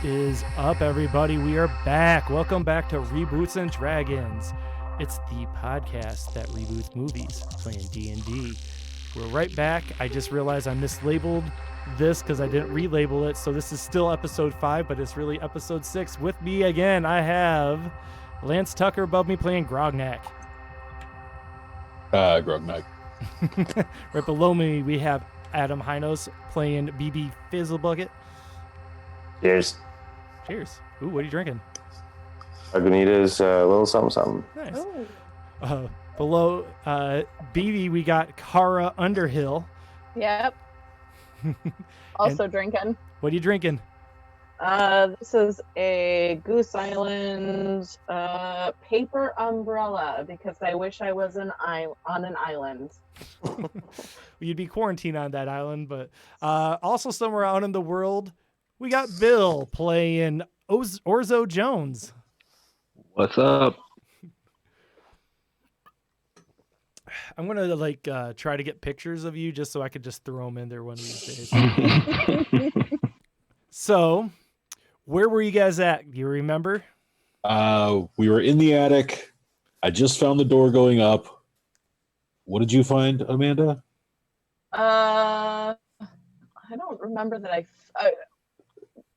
is up, everybody? We are back. Welcome back to Reboots and Dragons. It's the podcast that reboots movies, playing D&D. We're right back. I just realized I mislabeled this because I didn't relabel it, so this is still episode 5, but it's really episode 6. With me again, I have Lance Tucker above me playing Grognak. Grognak. Right below me, we have Adam Hynos playing BB Fizzlebucket. Cheers. Cheers. Ooh, what are you drinking? Lagunitas, a little something. Nice. Below BB, we got Kara Underhill. Yep. Also drinking. What are you drinking? This is a Goose Island paper umbrella because I wish I was on an island. You'd be quarantined on that island, but also somewhere out in the world, we got Bill playing Orzo Jones. What's up? I'm gonna try to get pictures of you just so I could just throw them in there one of these days. So, where were you guys at? Do you remember? We were in the attic. I just found the door going up. What did you find, Amanda? I don't remember that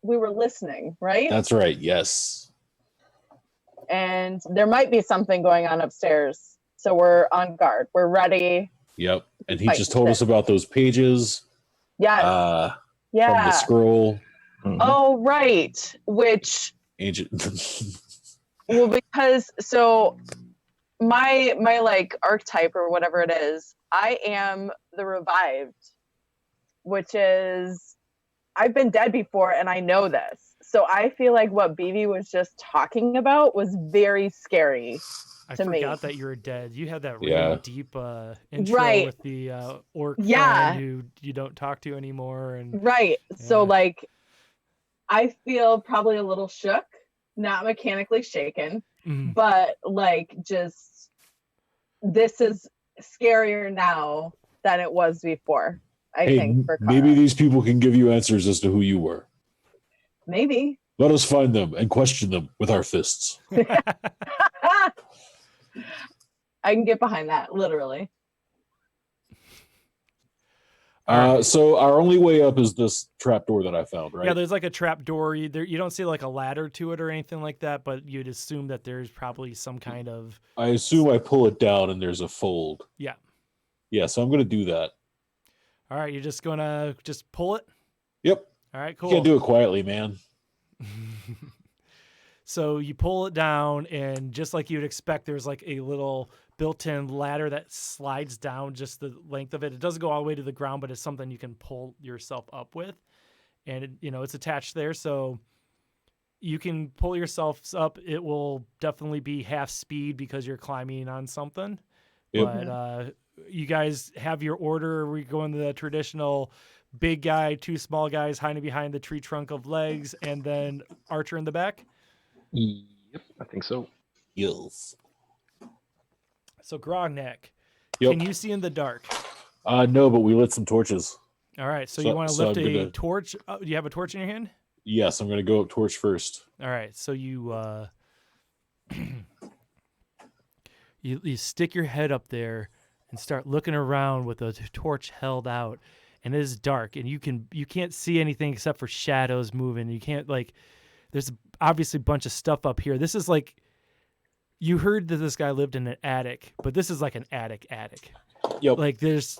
we were listening, right? That's right, yes. And there might be something going on upstairs. So we're on guard. We're ready. Yep. And he just told us about those pages. Yes. From Yeah. the scroll. Mhm. Oh, right. Which Ancient. well, because so my like archetype or whatever it is, I am the revived, which is I've been dead before and I know this. So I feel like what BB was just talking about was very scary. I to me. forgot that you were dead. You had that really Yeah. deep intro Right. with the orc Yeah. friend who you don't talk to anymore. And Right. So Yeah. like I feel probably a little shook, not mechanically shaken, Mhm. but like just this is scarier now than it was before. I Hey, think for Kara. maybe these people can give you answers as to who you were. Maybe. Let us find them and question them with our fists. I can get behind that, literally. So our only way up is this trap door that I found, right? Yeah, there's like a trap door. You don't see like a ladder to it or anything like that, but you'd assume that there's probably some kind of. I assume I pull it down and there's a fold. Yeah. Yeah, so I'm going to do that. All right, you're just gonna just pull it. Yep. All right, cool. You can't do it quietly, man. So you pull it down, and just like you'd expect, there's like a little built-in ladder that slides down just the length of it. It doesn't go all the way to the ground, but it's something you can pull yourself up with, and it's attached there, so you can pull yourself up. It will definitely be half speed because you're climbing on something. Yep. But you guys have your order. Are we going the traditional big guy, 2 small guys hiding behind the tree trunk of legs, and then Archer in the back? Yep, I think so. Yes. So Grognak, Yep. can you see in the dark? No, but we lit some torches. All right, so So- you want to so lift I'm a gonna- torch? Do you have a torch in your hand? Yes, I'm going to go up torch first. All right, so you you stick your head up there and start looking around with the torch held out, and it is dark, and you can't see anything except for shadows moving. You can't there's obviously a bunch of stuff up here. This is like, you heard that this guy lived in an attic, but this is like an attic. Yep. Like there's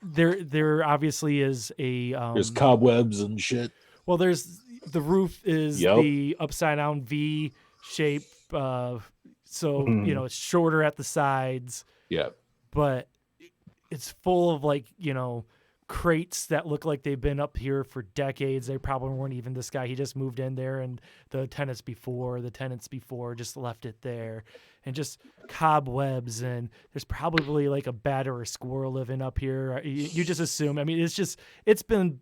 there obviously is a There's cobwebs and shit. well, there's the roof is Yep. the upside down V shape, so it's shorter at the sides, Yeah. but it's full of crates that look like they've been up here for decades. They probably weren't even this guy. He just moved in there, and the tenants before just left it there, and just cobwebs. And there's probably like a bat or a squirrel living up here. You just assume. I mean, it's been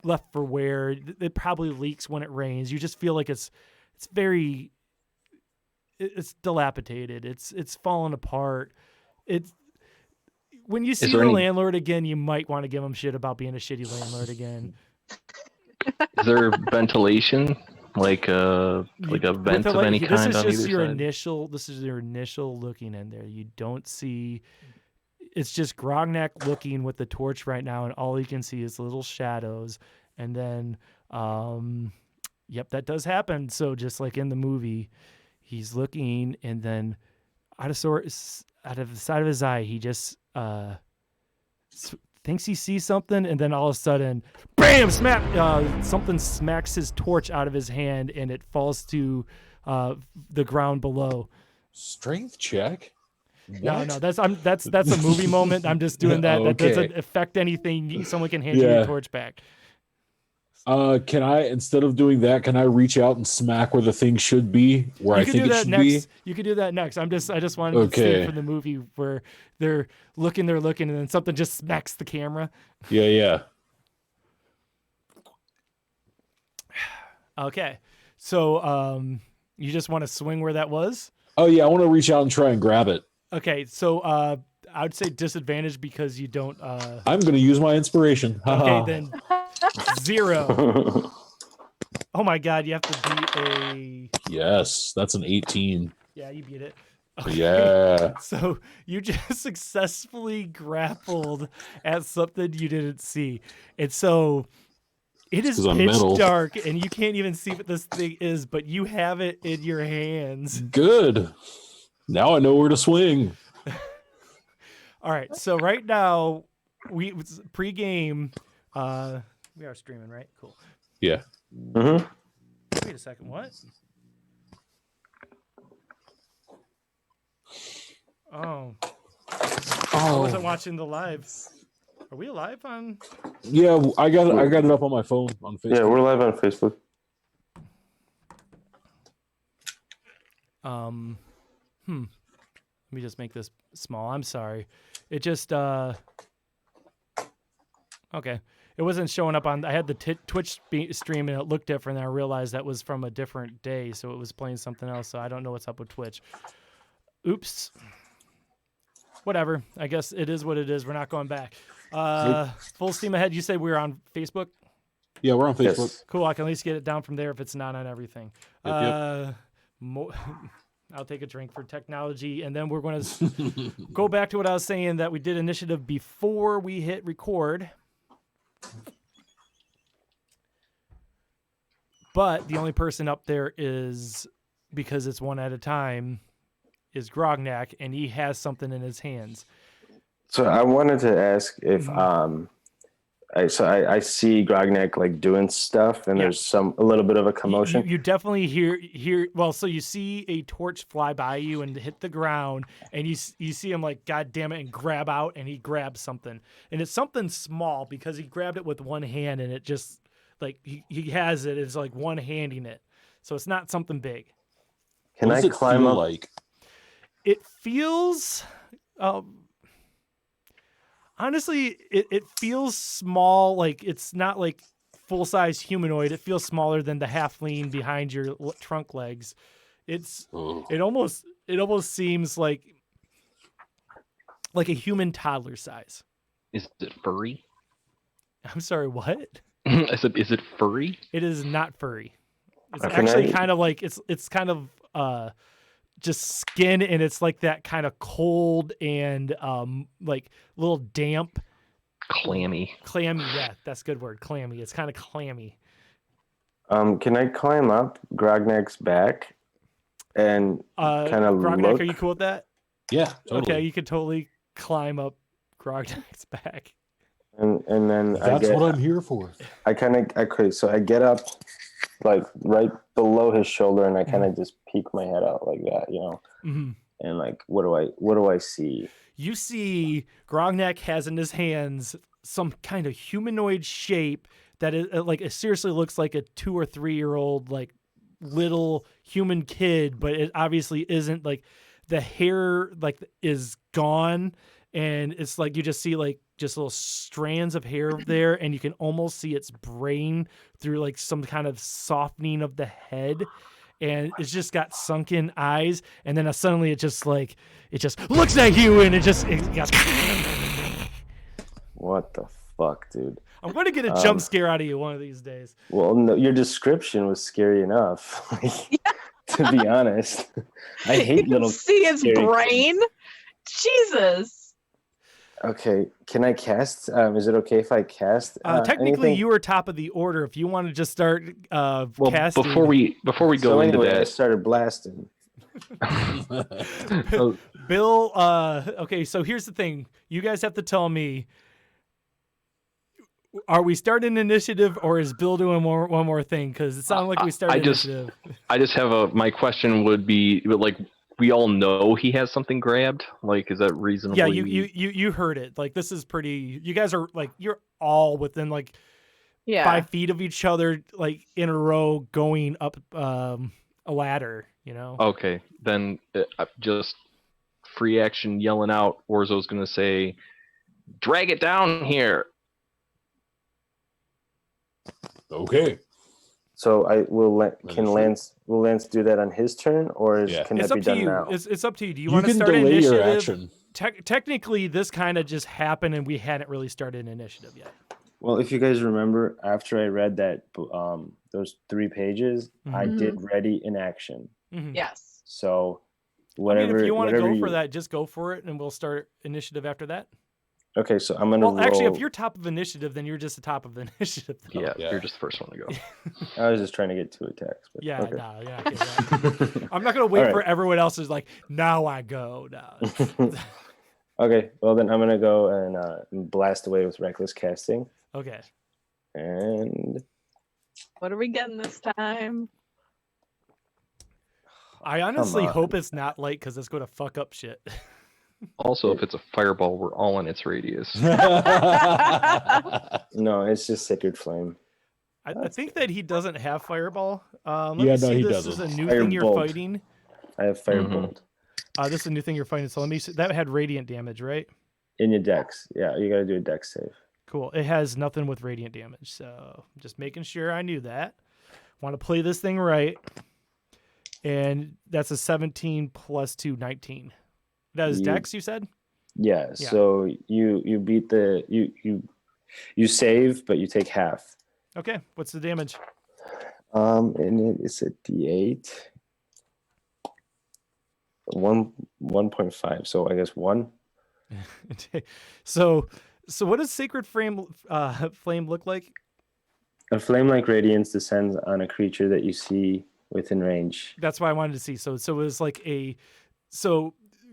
left for wear. It probably leaks when it rains. You just feel like it's dilapidated. It's fallen apart. When you see the landlord again, you might want to give him shit about being a shitty landlord again. Is there ventilation like a vent of any kind on either side? This is your initial looking in there. You don't see. It's just Grognak looking with the torch right now, and all you can see is little shadows. And then, yep, that does happen. So just like in the movie, he's looking, and then out of the side of his eye, he just thinks he sees something, and then all of a sudden, bam! Smack! Something smacks his torch out of his hand, and it falls to the ground below. Strength check. No, What? that's a movie moment. I'm just doing that. That Okay. doesn't affect anything. Someone can hand you your torch back. Can I, instead of doing that, can I reach out and smack where the thing should be, where I think it should be? You could do that next. I just wanted to see for the movie where they're looking, and then something just smacks the camera. Yeah. Okay, so you just want to swing where that was? Oh yeah, I want to reach out and try and grab it. Okay, so I would say disadvantage because you don't. I'm going to use my inspiration. Okay, then 0. Oh my God, you have to beat a. Yes, that's an 18. Yeah, you beat it. Okay. Yeah. So you just successfully grappled at something you didn't see. And so it is pitch dark and you can't even see what this thing is, but you have it in your hands. Good. Now I know where to swing. All right. So right now, pre-game, we are streaming, right? Cool. Yeah. Mm-hmm. Wait a second. What? Oh. I wasn't watching the live. Are we live on? Yeah, I got it up on my phone on Facebook. Yeah, we're live on Facebook. Let me just make this small. I'm sorry. It just okay. It wasn't showing up on. I had the Twitch stream and it looked different. And I realized that was from a different day, so it was playing something else. So I don't know what's up with Twitch. Oops. Whatever. I guess it is what it is. We're not going back. Full steam ahead. You say we're on Facebook? Yeah, we're on Facebook. Yes. Cool. I can at least get it down from there if it's not on everything. Yep. I'll take a drink for technology, and then we're going to go back to what I was saying, that we did initiative before we hit record. But the only person up there is, because it's one at a time, is Grognak, and he has something in his hands. So I wanted to ask if I see Grognak like doing stuff, and there's a little bit of a commotion. You definitely hear. Well, so you see a torch fly by you and hit the ground, and you see him like, God damn it, and grab out, and he grabs something, and it's something small because he grabbed it with one hand, and it just like he has it. It's like one handing it, so it's not something big. Can I climb up? Like? It feels. Honestly, it feels small. Like it's not like full-size humanoid. It feels smaller than the halfling behind your trunk legs. It almost seems like a human toddler size. Is it furry? I'm sorry, what? I said, is it furry? It is not furry. It's Okay, actually kind of like it's kind of just skin, and it's like that kind of cold and like a little damp, clammy. Yeah, that's a good word. Clammy. It's kind of clammy. Can I climb up Grognak's back and kind of Grognak, look? are you cool with that? Yeah, totally. Okay, you could totally climb up Grognak's back. And then That's what I'm here for. I get up like right below his shoulder, and I kind of just peek my head out like that, you know. Mm-hmm. And like, what do I see? You see Grognak has in his hands some kind of humanoid shape that is like, it seriously looks like a 2 or 3 year old like little human kid, but it obviously isn't. Like the hair like is gone, and it's like you just see like just little strands of hair there, and you can almost see its brain through like some kind of softening of the head, and it's just got sunken eyes, and then suddenly it just looks at you, and it goes What the fuck, dude? I'm going to get a jump scare out of you one of these days. Well, no, your description was scary enough. To be honest, I hate little. See his brain. Jesus. Okay, can I cast? Is it okay if I cast? Technically, anything? you were top of the order. If you want to just start casting. Before we go into anyway, that, I started blasting. Bill, okay, so here's the thing. You guys have to tell me, are we starting initiative or is Bill doing one more thing? Because it sounded like we started initiative. I just have my question would be, like, we all know he has something grabbed? Like, is that reasonable? Yeah, you heard it. Like, this is pretty, you guys are, like, you're all within, like, 5 feet of each other, like, in a row going up a ladder, you know? Okay, then just free action yelling out. Orzo's going to say, drag it down here. Okay. So will Lance do that on his turn, or can that be done now? It's up to you. Do you want to start delay initiative? your action. Technically, this kind of just happened, and we hadn't really started initiative yet. Well, if you guys remember, after I read that those 3 pages, I did ready in action. Mm-hmm. Yes. So whatever. If you want to go for that, just go for it, and we'll start initiative after that. Okay, so I'm gonna. Well, actually, if you're top of initiative, then you're just the top of the initiative. Yeah, you're just the first one to go. I was just trying to get 2 attacks. But yeah, okay. no, yeah. Okay, I'm not gonna wait for everyone else's like. Now I go. No. Okay, well then I'm gonna go and blast away with reckless casting. Okay. And what are we getting this time? I honestly hope it's not light because it's going to fuck up shit. Also, if it's a fireball, we're all in its radius. No, it's just Sacred Flame. I think that he doesn't have fireball. He doesn't. This is a new thing you're fighting. I have Firebolt. This is a new thing you're fighting. So let me see. That had radiant damage, right? In your dex. Yeah, you got to do a dex save. Cool. It has nothing with radiant damage. So just making sure I knew that. Want to play this thing right. And that's a 17 plus 2, 19. That is dex, you said? Yeah. So you beat you save, but you take half. Okay. What's the damage? And it's a D8. 1.5. So I guess 1. So what does Sacred Flame look like? A flame-like radiance descends on a creature that you see within range. That's what I wanted to see. So it was like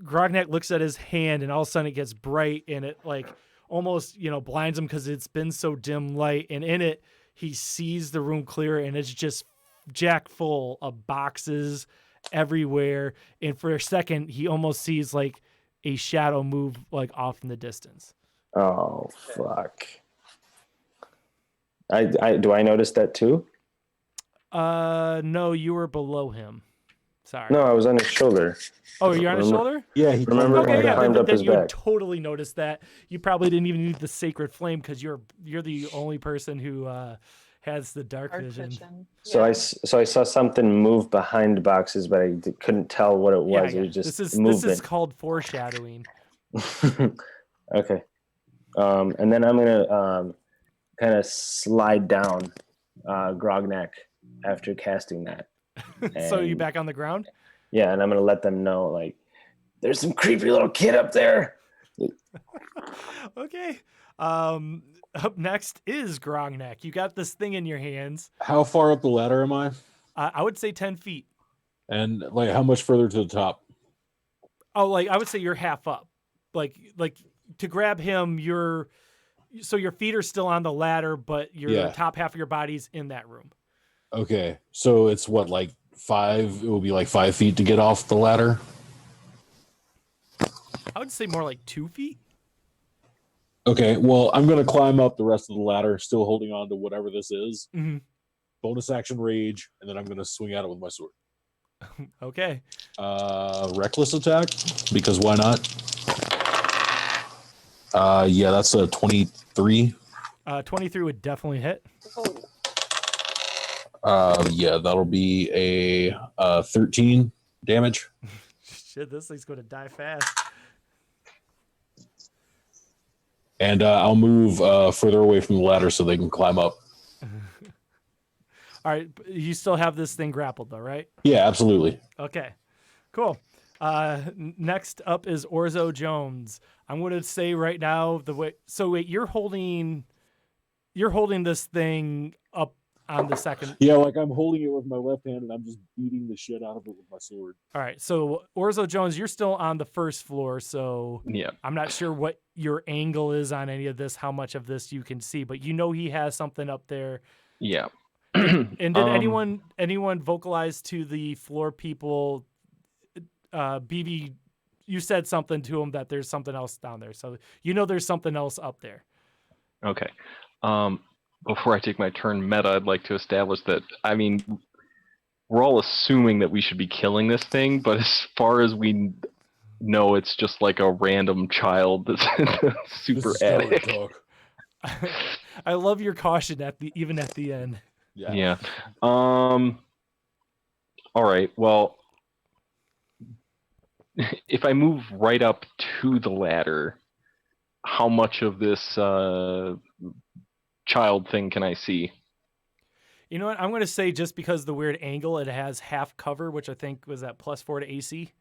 Grognak looks at his hand and all of a sudden it gets bright and it like almost, blinds him because it's been so dim light. And in it, he sees the room clear and it's just jack full of boxes everywhere. And for a second, he almost sees like a shadow move like off in the distance. Oh, fuck. Do I notice that too? No, you were below him. Sorry. No, I was on his shoulder. Oh, you're on his shoulder? Yeah, he remember. Okay, I climbed up his you back. totally noticed that. You probably didn't even need the Sacred Flame because you're the only person who has the dark vision. So Yeah. I saw something move behind boxes, but I couldn't tell what it was. Yeah. It was just this is called foreshadowing. Okay. And then I'm gonna kind of slide down Grognak after casting that. So you back on the ground? Yeah, and I'm gonna let them know like there's some creepy little kid up there. Okay. Up next is Grognak. You got this thing in your hands. How far up the ladder am I? I would say 10 feet. And like how much further to the top? Oh, like I would say you're half up. Like to grab him, your feet are still on the ladder, but your top half of your body's in that room. Okay, so it's what, like 5? It will be like 5 feet to get off the ladder. I would say more like 2 feet. Okay, well, I'm going to climb up the rest of the ladder, still holding on to whatever this is. Mm-hmm. Bonus action rage, and then I'm going to swing at it with my sword. Okay. Reckless attack, because why not? Yeah, that's a 23. 23 would definitely hit. Yeah, that'll be a 13 damage. Shit, this thing's going to die fast. And I'll move further away from the ladder so they can climb up. All right, you still have this thing grappled though, right? Yeah, absolutely. Okay, cool. Next up is Orzo Jones. I'm going to say right now the way. So wait, you're holding this thing up on the second. Yeah, like I'm holding it with my left hand and I'm just beating the shit out of it with my sword. All right, so Orzo Jones, you're still on the first floor, so Yeah. I'm not sure what your angle is on any of this, how much of this you can see, but you know he has something up there. Yeah. And did anyone vocalize to the floor people? BB, you said something to him that there's something else down there, so you know there's something else up there. Okay. Before I take my turn meta, I'd like to establish that, I mean, we're all assuming that we should be killing this thing, but as far as we know, it's just like a random child that's in the super attic. I love your caution even at the end. Yeah. All right. Well, if I move right up to the ladder, how much of this child thing can I see? You know what? I'm going to say just because of the weird angle, it has half cover, which I think was that +4 to AC.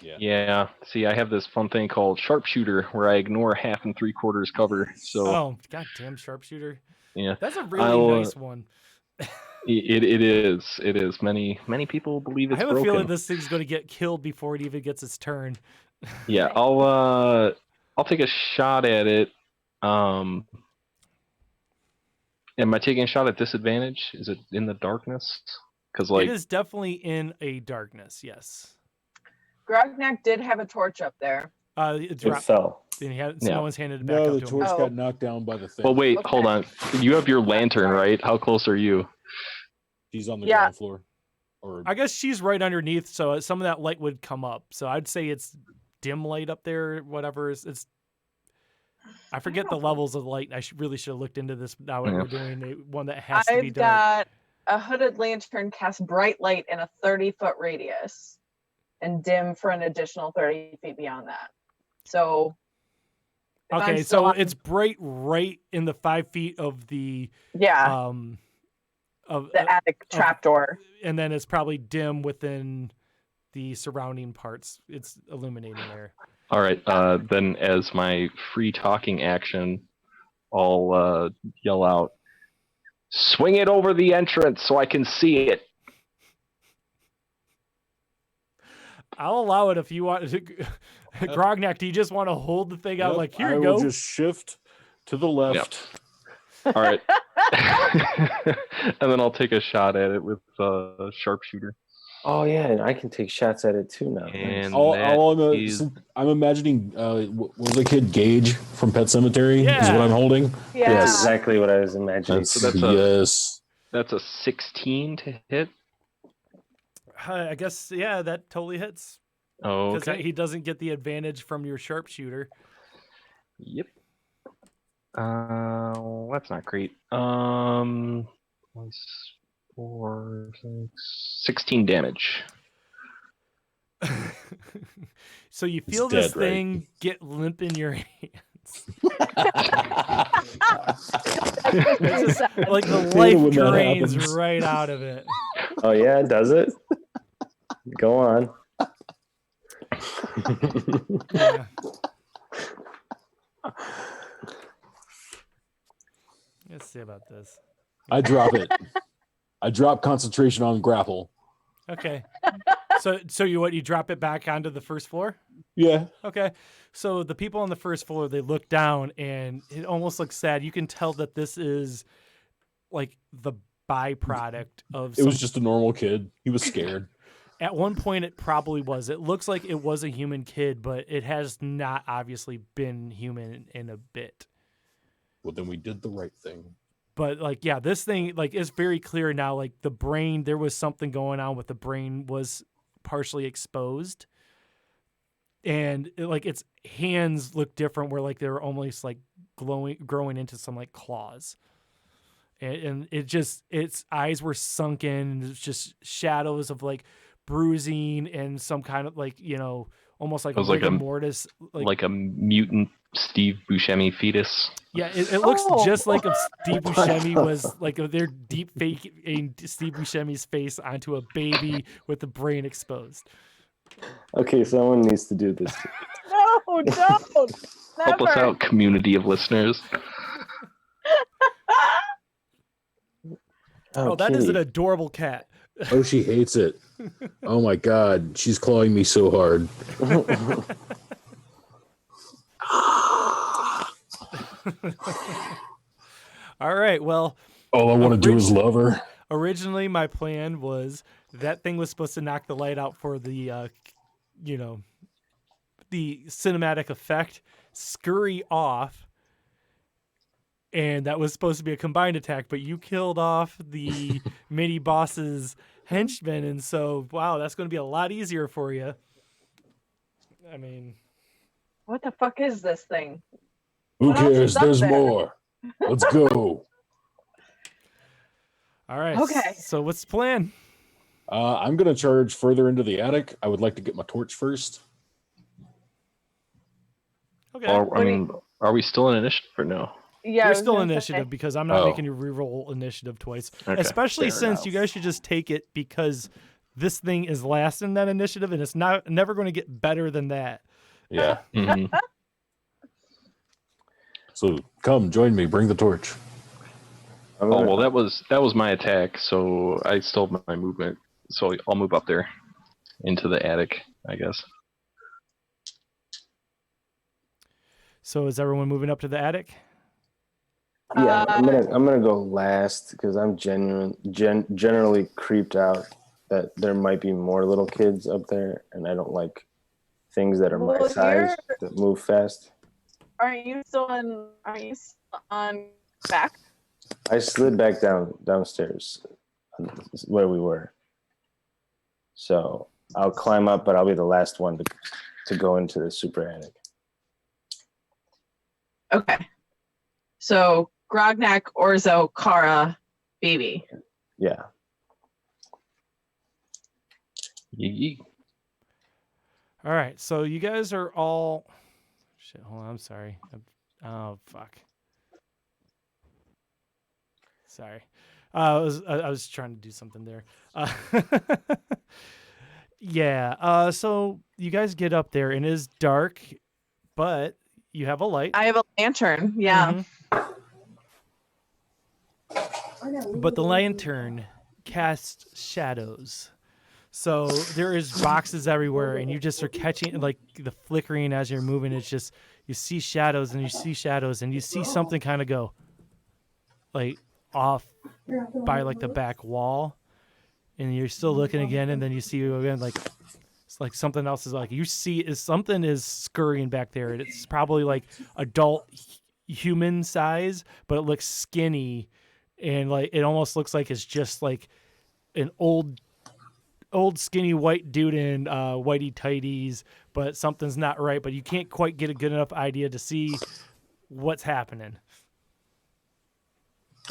Yeah. See, I have this fun thing called sharpshooter where I ignore 1/2 and 3/4 cover. So. Oh, goddamn sharpshooter! Yeah. That's a really nice one. It is. It is. Many people believe it's I have a broken. feeling this thing's going to get killed before it even gets its turn. Yeah, I'll take a shot at it. Am I taking a shot at disadvantage? Is it in the darkness? Because it is definitely in a darkness. Yes. Grognak did have a torch up there. It fell. No one's handed it back No, up the to him. torch got knocked down by the thing. Well, wait, Okay. hold on. You have your lantern, right? How close are you? She's on the Yeah. ground floor. Or I guess she's right underneath, so some of that light would come up. So I'd say it's dim light up there, whatever. It's I forget the levels of light. I really should have looked into this now when we're doing one that has to be I've dark. got a hooded lantern cast bright light in a 30-foot radius and dim for an additional 30 feet beyond that. So if I'm Okay, still so on- it's bright right in the 5 feet of the yeah, of the attic trapdoor. and then it's probably dim within the surrounding parts. It's illuminating there. All right. Then, as my free talking action, I'll yell out, "Swing it over the entrance so I can see it." I'll allow it if you want to. Grognak, do you just want to hold the thing out like, here I you will go? just shift to the left. All right. And then I'll take a shot at it with sharpshooter. Oh yeah, and I can take shots at it too now. And I'm imagining what was the kid Gage from Pet Cemetery is Yeah. what I'm holding. Yeah. That's exactly what I was imagining. That's a 16 to hit. I guess, yeah, that totally hits. Oh, Because okay. he doesn't get the advantage from your sharpshooter. Yep. That's not great. 1, 4, 6, 16 damage. So you feel dead, this right? thing get limp in your hands. It's just like the Hate it life when that drains happens. right out of it. Oh yeah, does it? Go on. Yeah. Let's see about this. I drop it. I drop concentration on grapple. Okay. So you drop it back onto the first floor? Yeah. Okay. So the people on the first floor, they look down and it almost looks sad. You can tell that this is like the byproduct of It was just a normal kid. He was scared. At one point it probably was. It looks like it was a human kid, but it has not obviously been human in a bit. Well, then we did the right thing. But like, yeah, this thing like is very clear now. Like the brain, there was something going on with the brain was partially exposed, and like its hands look different, where like they were almost like growing into some like claws, and it just its eyes were sunken. And it's just shadows of like bruising and some kind of like almost like It was a like rigor a- mortis Like a mutant Steve Buscemi fetus. Yeah, it looks Oh. just like if Steve Buscemi was like if they're deep faking Steve Buscemi's face onto a baby with the brain exposed. Okay, someone needs to do this. No, don't. Help us Never. out, community of listeners. Oh, that is an Kitty. adorable cat. Oh, she hates it. Oh my God, she's clawing me so hard. All right, well, All I want to do is love her. originally my plan was that thing was supposed to knock the light out for the the cinematic effect, scurry off, and that was supposed to be a combined attack, but you killed off the mini boss's henchmen, and so wow, that's going to be a lot easier for you. I mean, What the fuck is this thing? Who What else is cares? up There's there? more. Let's go. all right. Okay. So what's the plan? I'm going to charge further into the attic. I would like to get my torch first. Okay. Or, I mean, are we still in initiative or no? Yeah, I You're was still gonna say- initiative because I'm not Oh. making you reroll initiative twice. Okay, Especially fair since enough. you guys should just take it because this thing is last in that initiative and it's never going to get better than that. Yeah. Mhm. So come join me. Bring the torch. I'm Oh gonna- well, that was my attack, so I still have my movement. So I'll move up there into the attic, I guess. So is everyone moving up to the attic? Yeah, I'm gonna go last because I'm generally creeped out that there might be more little kids up there, and I don't like things that are my Well, size that move fast. Aren't you still on back? I slid back downstairs where we were, so I'll climb up, but I'll be the last one to go into the super attic. Okay. So Grognak, Orzo, Kara, Baby. Yeah. Yee. All right. So you guys are all. Shit. Hold on. I'm sorry. Oh fuck. Sorry. I was trying to do something there. Yeah. So you guys get up there and it is dark, but you have a light. I have a lantern. Yeah. Mhm. But the lantern casts shadows. So there is boxes everywhere and you just are catching like the flickering as you're moving. It's just you see shadows and you see shadows and you see something kind of go like off by like the back wall. And you're still looking again and then you see again like it's like something else is like you see is something is scurrying back there. It's probably like adult human size, but it looks skinny and like it almost looks like it's just like an old skinny white dude in whitey tighties, but something's not right, but you can't quite get a good enough idea to see what's happening.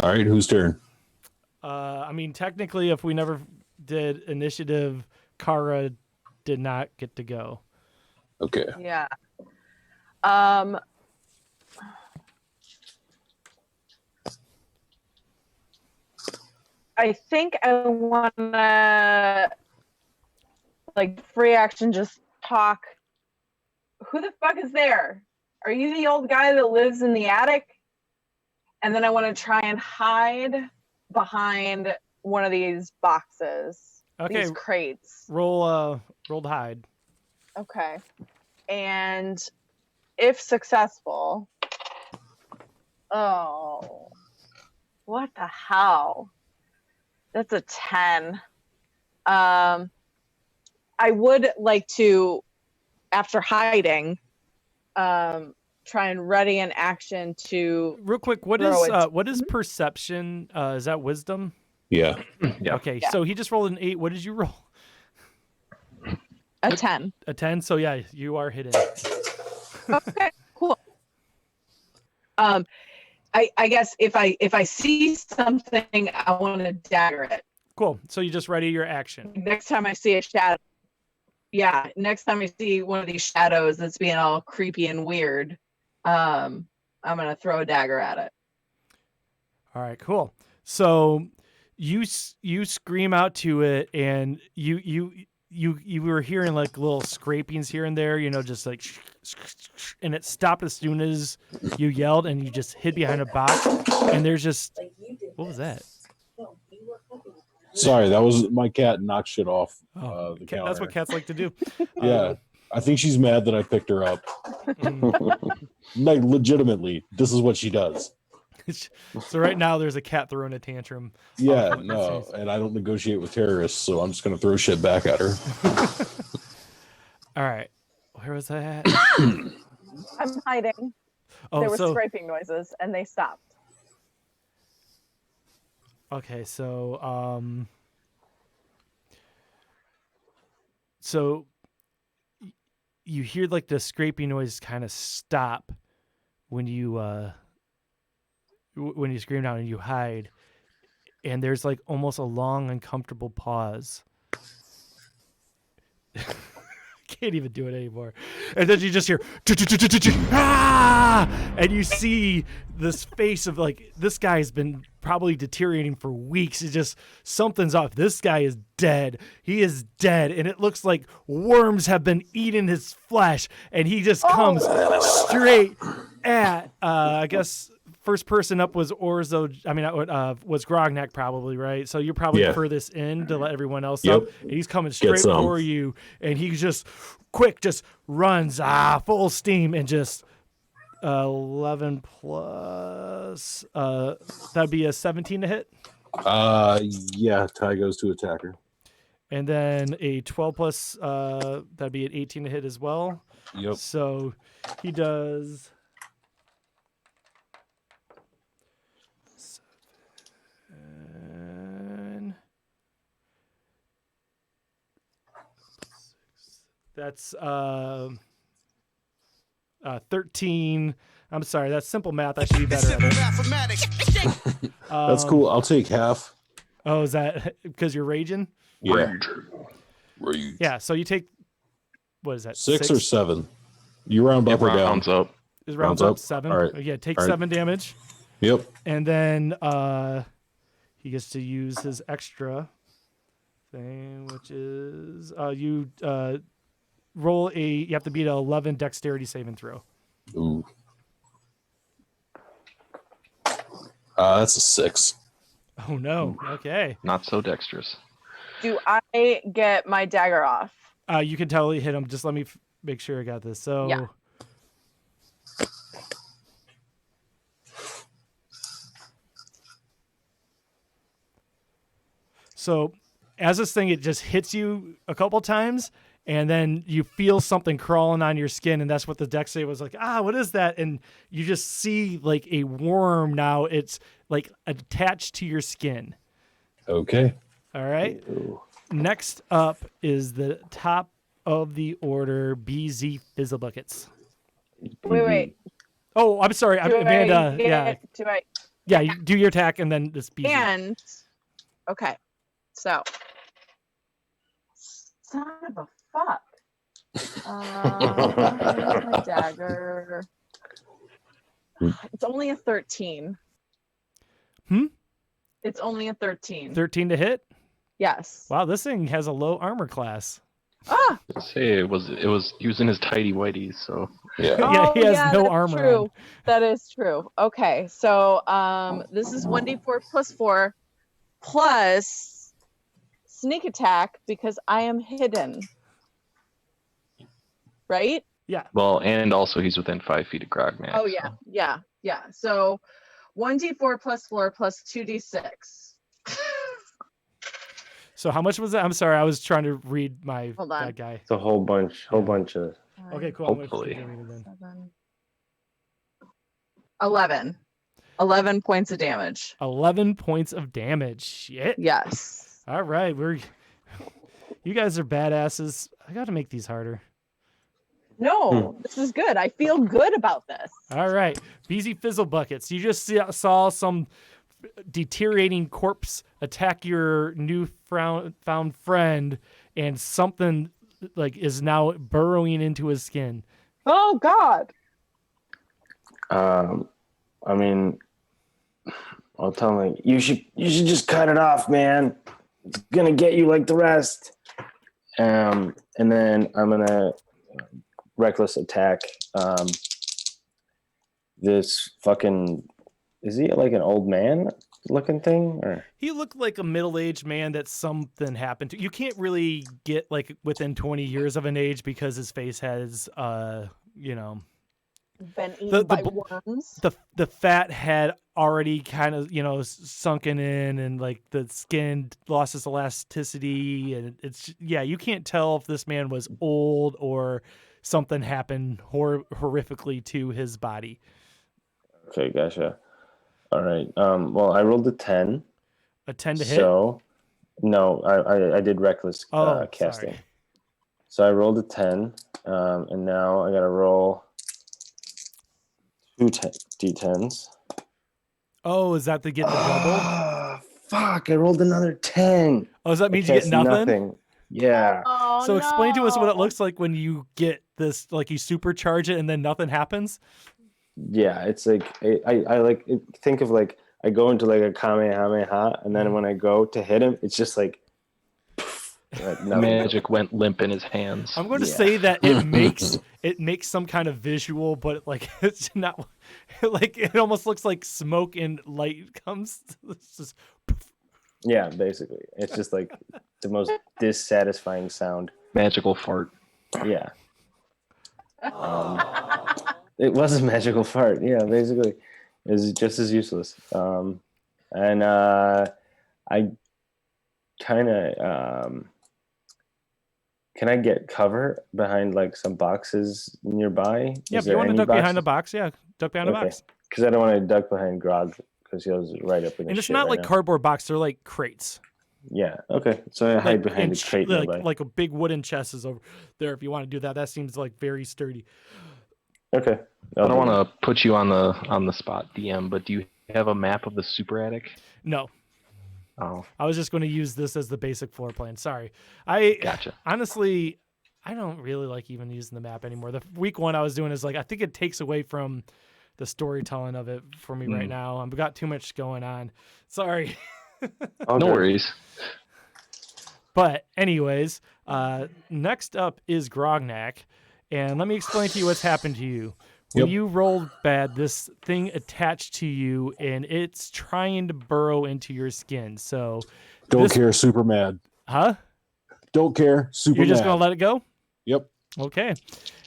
All right, whose turn? I mean, technically, if we never did initiative, Kara did not get to go. Okay. Yeah. I think I wanna like free action just talk. Who the fuck is there? Are you the old guy that lives in the attic? And then I want to try and hide behind one of these boxes. Okay, These crates. roll to hide. Okay. And if successful, oh, what the hell? That's a 10. I would like to, after hiding, try and ready an action to. Real quick, what Throw is it. what is perception? Is that wisdom? Yeah. Yeah. Okay, Yeah. so he just rolled an 8. What did you roll? A 10. A 10. So yeah, you are hidden. Okay, cool. I guess if I see something, I want to dagger it. Cool. So you just ready your action. Next time I see a shadow. Yeah, next time I see one of these shadows that's being all creepy and weird, I'm gonna throw a dagger at it. All right, cool. So you scream out to it, and you were hearing like little scrapings here and there, just like, and it stopped as soon as you yelled, and you just hid behind a box, and there's just, what was that? Sorry, that was my cat knocked shit off the Cat, counter. that's what cats like to do. Yeah, I think she's mad that I picked her up. Like, legitimately, this is what she does. So right now there's a cat throwing a tantrum. Yeah, no, and I don't negotiate with terrorists, so I'm just going to throw shit back at her. All right. Where was I at? I'm hiding. Oh, There were so scraping noises, and they stopped. okay, so you hear like the scraping noise kind of stop when you scream down and you hide, and there's like almost a long uncomfortable pause. Can't even do it anymore. And then you just hear ah! And you see this face of like, this guy's been probably deteriorating for weeks. It's just, something's off. This guy is dead. He is dead. And it looks like worms have been eating his flesh. And he just comes straight at, I guess, first person up was Orzo. I mean, was Grognak probably, right? So you're probably furthest in to let everyone else up. And he's coming straight for you, and he just just runs full steam, and just 11 plus. That'd be a 17 to hit. Yeah, Ty goes to attacker. And then a 12 plus. That'd be an 18 to hit as well. Yep. So he does. 13. I'm sorry, that's simple math. I should be better at it. That's cool. I'll take half. Oh, is that because you're raging? Yeah. Rage. Yeah, so you take, what is that? 6 or 7? You round up or down? Rounds up. Is rounds up 7? All right. Yeah, take All right. 7 damage. Yep. And then he gets to use his extra thing, which is you roll you have to beat an 11 dexterity saving throw. Ooh. That's a 6. Oh no. Okay. Not so dexterous. Do I get my dagger off? You can totally hit him. Just let me make sure I got this. So Yeah. So as this thing, it just hits you a couple times, and then you feel something crawling on your skin, and that's what the dex save was like. What is that? And you just see like a worm now. It's like attached to your skin. Okay. All right. Ooh. Next up is the top of the order, BZ Fizzlebuckets. Wait. Oh, I'm sorry, Amanda. Yeah, you do your attack, and then this BZ. And okay, so son of a fuck. Where's my dagger? It's only a 13. It's only a 13. 13 to hit. Yes. Wow, this thing has a low armor class. Say it was using his tidy whities, so Yeah. Yeah, he has no that's armor True. on. That is true. Okay, so this is 1d4 plus 4 plus sneak attack because I am hidden. Right? Yeah. well, and also he's within 5 feet of Grognak. Oh yeah, yeah. So 1d4 plus 4 plus 2d6. So how much was that? I'm sorry, I was trying to read my Hold on. bad guy. It's a whole bunch of. Okay, cool. I'm gonna Hopefully. keep reading then. 11. 11 points of damage. 11 points of damage. Shit. Yes. All right, you guys are badasses. I got to make these harder. No, this is good. I feel good about this. All right, BZ Fizzle Buckets. You just saw some deteriorating corpse attack your new found friend, and something like is now burrowing into his skin. Oh God. I mean, I'll tell him like, you should just cut it off, man. It's gonna get you like the rest. And then I'm gonna reckless attack this fucking. Is he like an old man looking thing? Or He looked like a middle-aged man that something happened to. You can't really get like within 20 years of an age because his face has, you know, Been eaten by the- worms. the fat had already kind of, you know, sunken in, and like the skin lost its elasticity, and it's, yeah, you can't tell if this man was old or something happened horrifically to his body. okay, gotcha. All right. Well, I rolled a 10. A 10 to hit. So no, I did reckless casting. Sorry. So I rolled a 10, and now I gotta roll two d10s. Oh, is that to get the double? Ah, fuck! I rolled another 10. Oh, does that mean you get Cast nothing? Yeah. Oh, So explain to us what it no. looks like when you get this, like you supercharge it and then nothing happens. Yeah, it's like I like think of like I go into like a kamehameha, and then when I go to hit him, it's just like, like nothing. Magic went limp in his hands. I'm going to Yeah. say that it makes some kind of visual, but like it's not like it almost looks like smoke and light comes. It's just Yeah, basically, it's just like the most dissatisfying sound. Magical fart. Yeah. It was a magical fart. Yeah, basically, it's just as useless. And I kind of can I get cover behind like some boxes nearby? yeah. If you want to duck behind the box, yeah, duck behind the Okay. box. Because I don't want to duck behind Grog because he was right up in And his it's shit not right like now. cardboard box; they're like crates. Yeah. Okay. So I hide Like, behind and the crate nearby. like a big wooden chest is over there. If you want to do that, that seems like very sturdy. Okay. I don't want to put you on the spot, DM, but do you have a map of the super attic? No, Oh, I was just going to use this as the basic floor plan. Sorry, I gotcha. honestly, I don't really like even using the map anymore. The week one I was doing is like, I think it takes away from the storytelling of it for me right now. I've got too much going on. Sorry. Okay. No worries. But anyways, next up is Grognak. And let me explain to you what's happened to you. When Yep. you rolled bad, this thing attached to you and it's trying to burrow into your skin. So, Don't This- care. Super mad. huh? Don't care. Super You're just mad. going to let it go? Yep. Okay.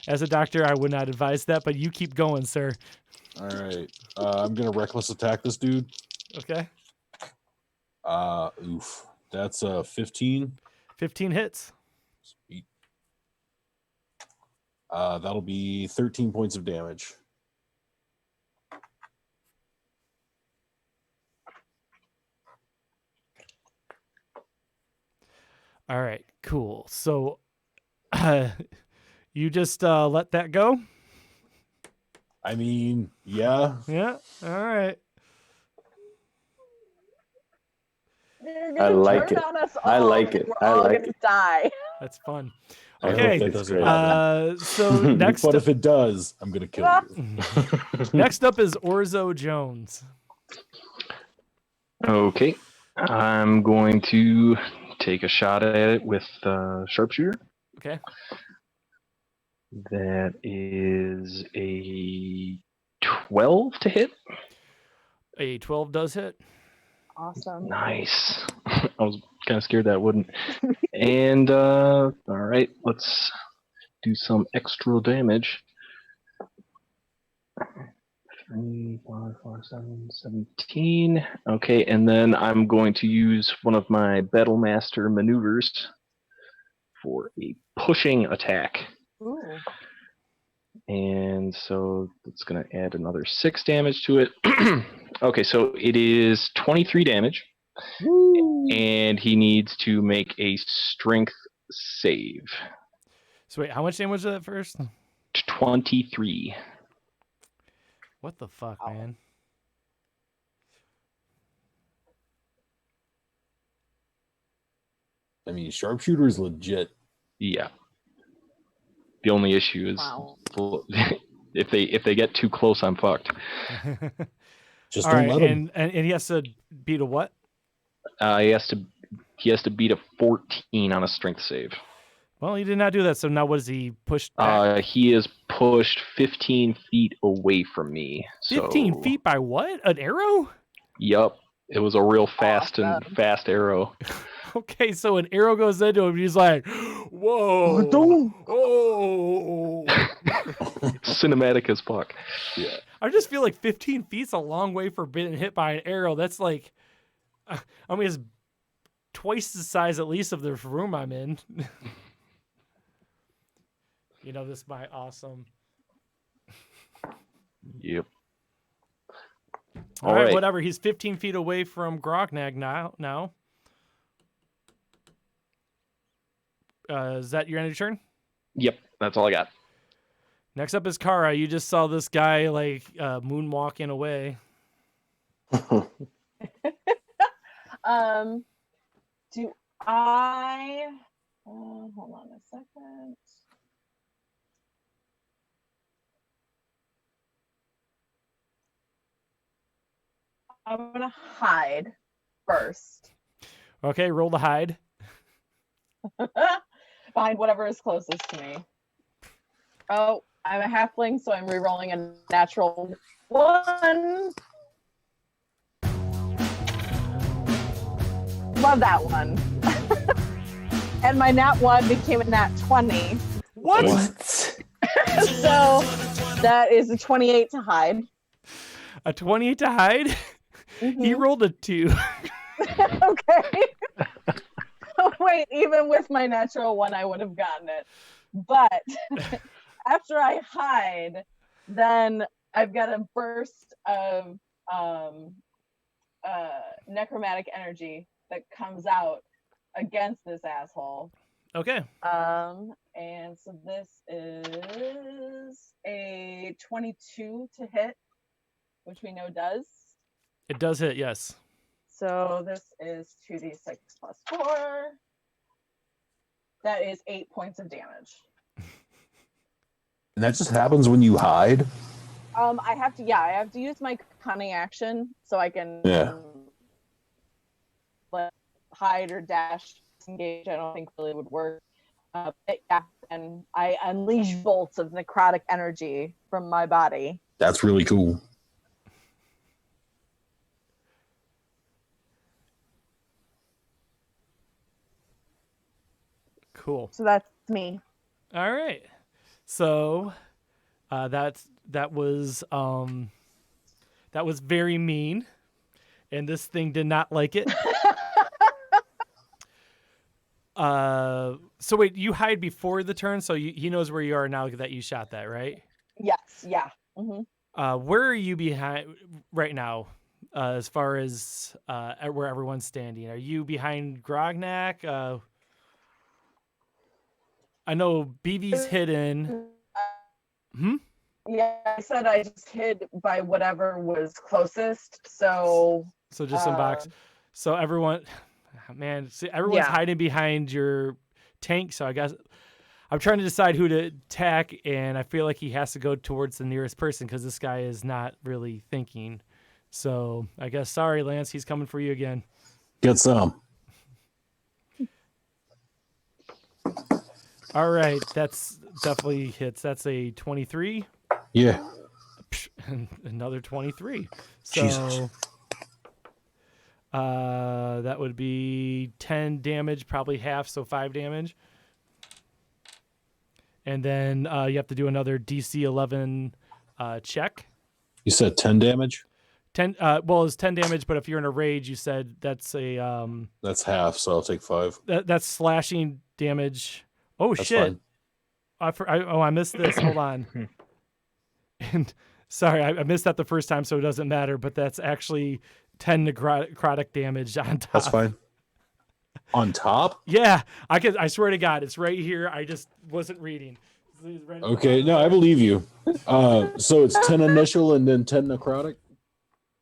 As a doctor, I would not advise that, but you keep going, sir. All right. I'm gonna reckless attack this dude. Okay. Oof. That's 15. 15 hits. Sweet. That'll be 13 points of damage. All right, cool. So you just let that go? I mean, yeah. Yeah. All right. They're I gonna like turn it. on us I all, like and it. We're I all like gonna it. die. That's fun. I hope Okay. that It's doesn't great. happen. So next But up, if it does, I'm gonna kill you. next up is Orzo Jones. Okay. I'm going to take a shot at it with sharpshooter. Okay. That is a 12 to hit. A 12 does hit. Awesome. Nice. I was kind of scared that wouldn't. And all right, let's do some extra damage. 3, 4, 4, 7, 17. Okay, and then I'm going to use one of my Battlemaster maneuvers for a pushing attack. Ooh. And so that's going to add another 6 damage to it. Okay, so it is 23 damage. And he needs to make a strength save. So wait, how much damage was that first? 23. What the fuck, man? I mean, sharpshooter is legit. Yeah. The only issue is Wow. If they get too close, I'm fucked. Just All don't right, let him. and he has to beat a what? He has to beat a 14 on a strength save. Well, he did not do that. So now what is he pushed back? He is pushed 15 feet away from me. 15 feet by what? An arrow? Yup. It was a real fast arrow. Okay, so an arrow goes into him. He's like, whoa. Oh. Cinematic as fuck. Yeah. I just feel like 15 feet's a long way for being hit by an arrow. That's like, I mean, it's twice the size at least of the room I'm in. You know, this is my awesome. Yep. All right, whatever. He's 15 feet away from Grognag now. Is that your end of your turn? Yep. That's all I got. Next up is Kara. You just saw this guy like moonwalking away. Do I? Hold on a second. I'm gonna hide first Okay, roll the hide. behind whatever is closest to me. Oh, I'm a halfling, so I'm re-rolling a natural 1. Love that one. And my nat 1 became a nat 20. What? So that is a 28 to hide. A 28 to hide? He rolled a 2. Okay. Wait, even with my natural 1, I would have gotten it. But after I hide, then I've got a burst of necromantic energy that comes out against this asshole. Okay. And so this is a 22 to hit, which we know does. It does hit, yes. So this is 2d6 plus 4. That is 8 points of damage. And that just happens when you hide? I have to use my cunning action so I can hide or dash, engage. I don't think really would work. But yeah, and I unleash bolts of necrotic energy from my body. That's really cool. Cool. So that's me. All right. So that was very mean, and this thing did not like it. So wait, you hide before the turn, so he knows where you are now that you shot that, right? Yes. Yeah. Mm-hmm. Where are you behind right now? As far as where everyone's standing, are you behind Grognak? I know BV's hidden. Yeah, I said I just hid by whatever was closest. So just some box. So everyone, man, see, everyone's hiding behind your tank. So I guess I'm trying to decide who to attack, and I feel like he has to go towards the nearest person because this guy is not really thinking. So I guess, sorry, Lance, he's coming for you again. Get some. All right, that's definitely hits. That's a 23. Yeah. And another 23. Jesus. So that would be 10 damage, probably half, so 5 damage. And then you have to do another DC 11 check. You said 10 damage? 10. Well, it's 10 damage, but if you're in a rage, you said that's a that's half, so I'll take 5. That's slashing damage. Oh, that's shit. Fine. I missed this. Hold on. And sorry, I missed that the first time, so it doesn't matter, but that's actually 10 necrotic damage on top. That's fine. On top? Yeah, I swear to God, it's right here. I just wasn't reading. Okay, no, I believe you. So it's 10 initial and then 10 necrotic?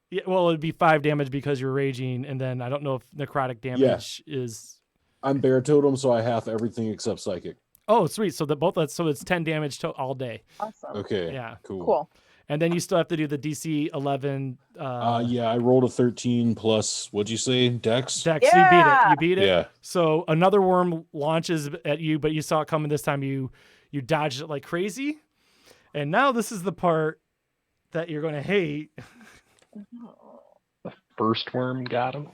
Yeah, well, it'd be 5 damage because you're raging, and then I don't know if necrotic damage is... I'm bear totem, so I half everything except psychic. Oh, sweet. So so it's 10 damage to all day. Awesome. Okay. Yeah. Cool. And then you still have to do the DC 11 Yeah, I rolled a 13 plus. What'd you say, Dex? Dex. So you beat it. Yeah. You beat it. Yeah. So another worm launches at you, but you saw it coming this time. You dodged it like crazy. And now this is the part that you're going to hate. The first worm got him.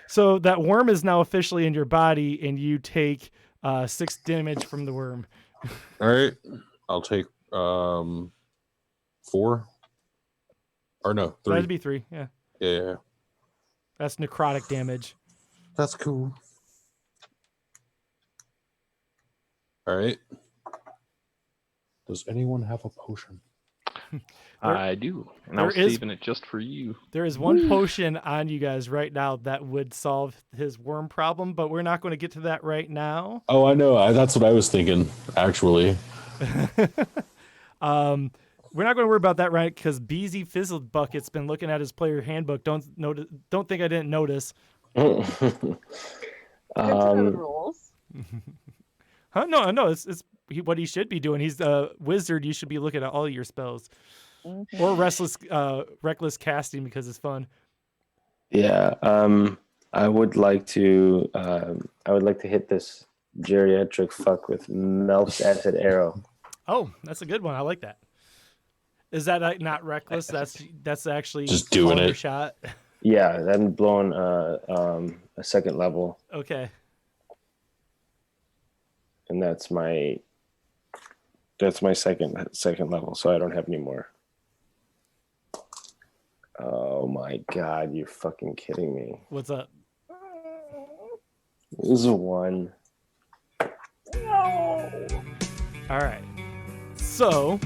So that worm is now officially in your body, and you take 6 damage from the worm. All right. I'll take 4. Or no, 3. That'd be 3. Yeah. Yeah. That's necrotic damage. That's cool. All right. Does anyone have a potion? I do, and I was saving it just for you. There is one potion on you guys right now that would solve his worm problem, but we're not going to get to that right now. Oh, I know. That's what I was thinking, actually. We're not going to worry about that, right? Because Beezy Fizzled Bucket's been looking at his player handbook. Don't think I didn't notice. Good to know the rules. Huh? No. It's what he should be doing. He's a wizard. You should be looking at all your spells, or reckless casting because it's fun. Yeah. I would like to hit this geriatric fuck with Melf's acid arrow. Oh, that's a good one. I like that. Is that not reckless? That's actually Just doing calling your it. shot. Yeah, I'm blowing a second level, Okay. and that's my second level, so I don't have any more. Oh my god, you're fucking kidding me. What's up? This is a 1. No. All right. So,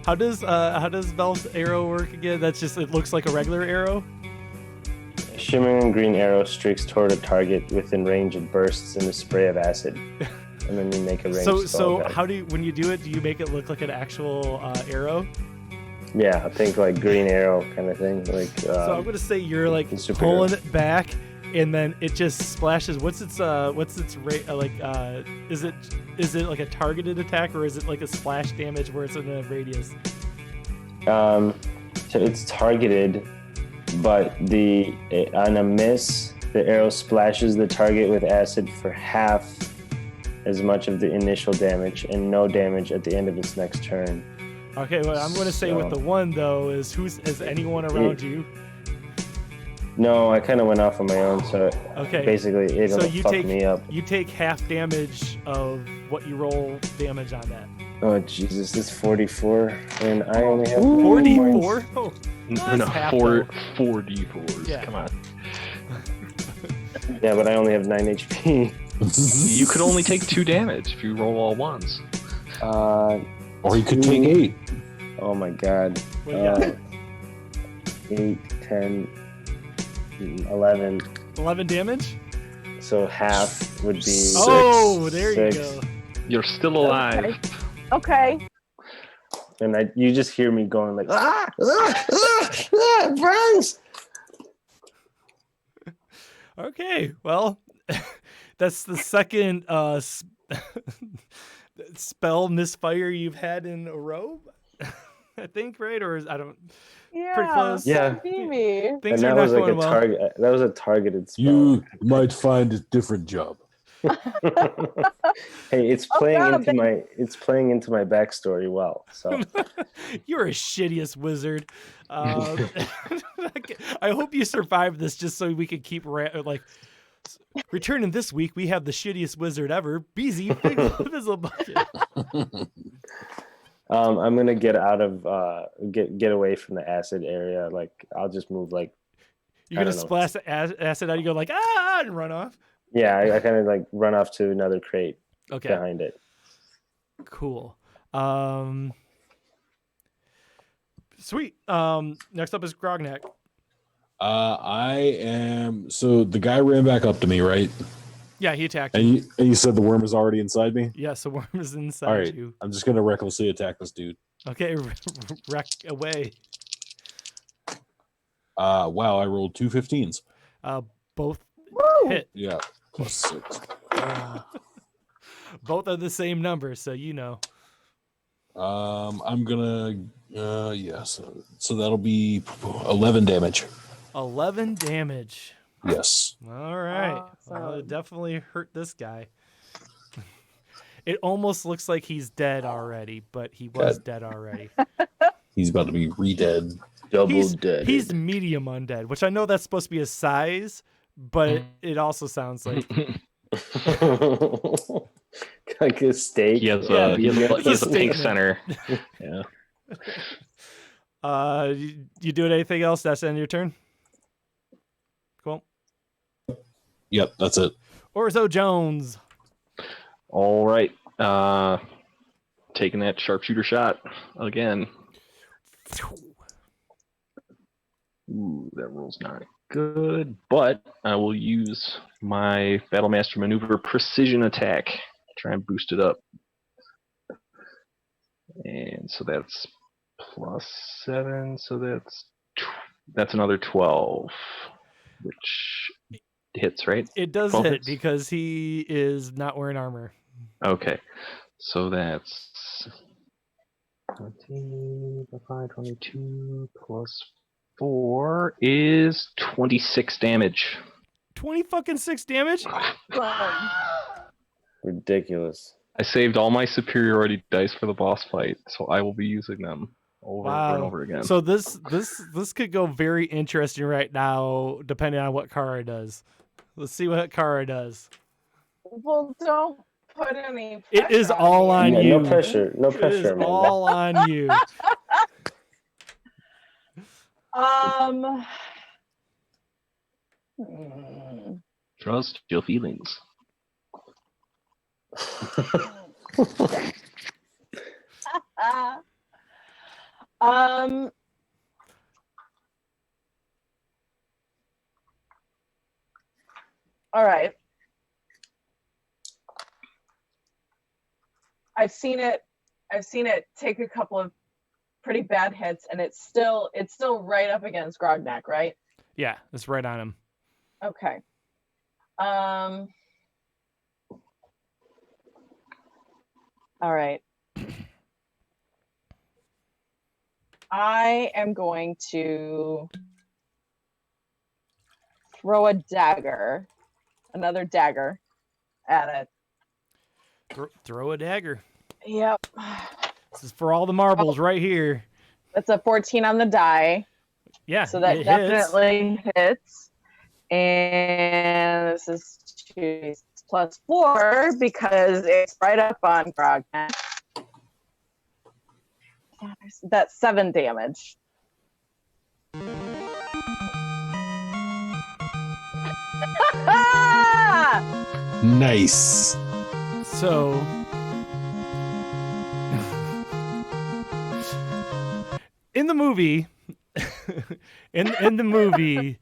how does Mel's arrow work again? That's just it looks like a regular arrow. Shimmering green arrow streaks toward a target within range and bursts in a spray of acid. And then you make a range So spell attack. how when you do it, do you make it look like an actual arrow? Yeah, I think like green arrow kind of thing. Like So I'm gonna say you're like superhero. pulling it back, and then it just splashes. What's its rate? Is it like a targeted attack, or is it like a splash damage where it's in a radius? so it's targeted, but on a miss, the arrow splashes the target with acid for half as much of the initial damage and no damage at the end of its next turn. Okay, what I'm gonna say with the 1 though is is anyone around you? No, I kind of went off on my own, so Okay. basically it'll So you fuck me up. You take half damage of what you roll damage on that. Oh Jesus, it's 44, and I only have 44? Oh, No, that's half, 4 though. d4s. Yeah. Come on. Yeah, but I only have 9 HP. You could only take 2 damage if you roll all ones. Or he could take 8. Oh my god. What do you got? 8, 10, 11. 11 damage? So half would be. Oh, there you 6. go. You're still alive. Okay. And you just hear me going like, it burns. Okay, well, that's the second spell misfire you've had in a row, I think, right? Or I don't. Yeah. Pretty close. Yeah. See me. Things And are that not was like going a well. target. That was a targeted spell. You might find a different job. Hey, it's Oh, playing God, into my backstory well. So You're a shittiest wizard. I hope you survive this, just so we can keep returning this week. We have the shittiest wizard ever, Beezy Fizzle Bucket. I'm gonna get out of get away from the acid area. Like I'll just move like You're I gonna don't know. splash acid out. You go like and run off. yeah. I kind of like run off to another crate Okay, behind it. cool. Sweet. Next up is Grognak. I am. So the guy ran back up to me, right? Yeah, he attacked you. And you said the worm is already inside me? Yes, the worm is inside All right. you. I'm just going to recklessly attack this dude. Okay, wreck away. Wow, I rolled 2 15s. Both Woo! hit. Yeah, plus 6. Both are the same number, so you know. I'm gonna so that'll be 11 damage. 11 damage. Yes. All right. Well, it Awesome. definitely hurt this guy. It almost looks like he's dead already, but he was God. dead already. He's about to be re-dead. Double dead. He's medium undead, which I know that's supposed to be his size, but it also sounds like like a steak. He has Yeah, a he has a, it's he has a a pink statement. center. Yeah. You doing anything else? That's the end of your turn? Cool. Yep, that's it. Orzo Jones. All right. Taking that sharpshooter shot again. Ooh, that roll's not good, but I will use my Battlemaster Maneuver Precision Attack to try and boost it up. And so that's +7, so that's another 12, which hits, right? It does 12 hit hits? because he is not wearing armor. Okay, so that's 20, 22 +4 is 26 damage. 26 damage? Ridiculous. I saved all my superiority dice for the boss fight, so I will be using them over and over again. So this could go very interesting right now, depending on what Kara does. Let's see what Kara does. Well, don't put any. It pressure is all me. on Yeah, you. no pressure. No It is pressure, man. all on you. Trust your feelings. um. All right. I've seen it take a couple of pretty bad hits, and it's still right up against Grognak, right? Yeah, it's right on him. Okay. All right. I am going to throw another dagger at it. Throw a dagger. Yep. This is for all the marbles right here. That's a 14 on the die. Yeah, So that it hits. definitely hits. And this is 2 +4 because it's right up on Grognak. That's 7 damage. Nice. So in the movie in the movie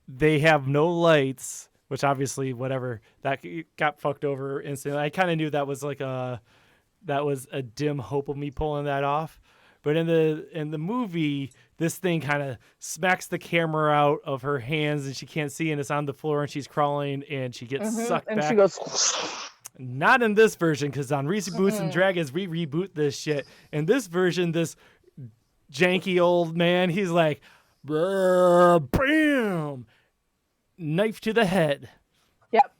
they have no lights, which obviously whatever that got fucked over instantly. I kind of knew that was a dim hope of me pulling that off. But in the movie, this thing kind of smacks the camera out of her hands and she can't see, and it's on the floor and she's crawling and she gets sucked and back. she goes. Not in this version, because on Reboots and Dragons, we reboot this shit. In this version, this janky old man, he's like, bam, knife to the head. Yep.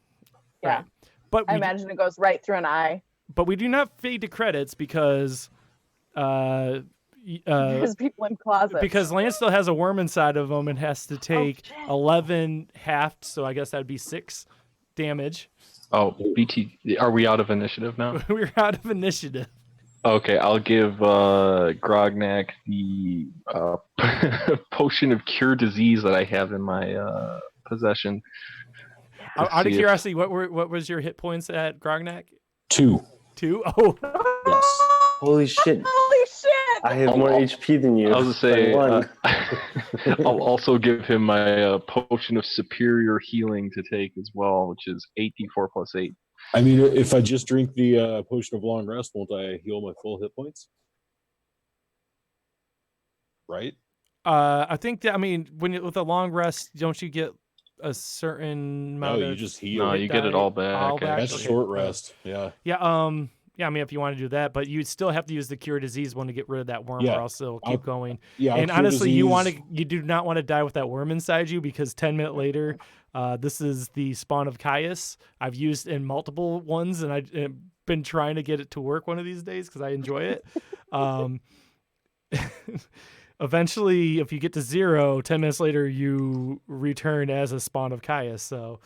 Yeah. Right. But I imagine it goes right through an eye. But we do not fade to credits because There's people in closets. because Lance still has a worm inside of him and has to take 11 halved, so I guess that'd be 6 damage. Oh, BT, are we out of initiative now? We're out of initiative. Okay, I'll give Grognak the potion of cure disease that I have in my possession. Out of curiosity, what was your hit points at Grognak? 2. 2? Oh. Yes. Holy shit. Holy shit! I have more HP than you. I was gonna say, By 1. I'll also give him my potion of superior healing to take as well, which is 8d4 + 8. I mean, if I just drink the potion of long rest, won't I heal my full hit points? Right? I think that, I mean, with a long rest, don't you get a certain No, amount you of just heal. No, you get it all die- back. all back? That's Okay. short rest. Yeah. Yeah, yeah, I mean, if you want to do that, but you'd still have to use the cure disease one to get rid of that worm, Yeah, or else it'll I'll- keep going. Yeah. I'll And cure honestly, disease. you do not want to die with that worm inside you, because 10 minutes later, this is the spawn of Caius. I've used in multiple ones, and I've been trying to get it to work one of these days because I enjoy it. Eventually, if you get to 0, 10 minutes later, you return as a spawn of Caius. So,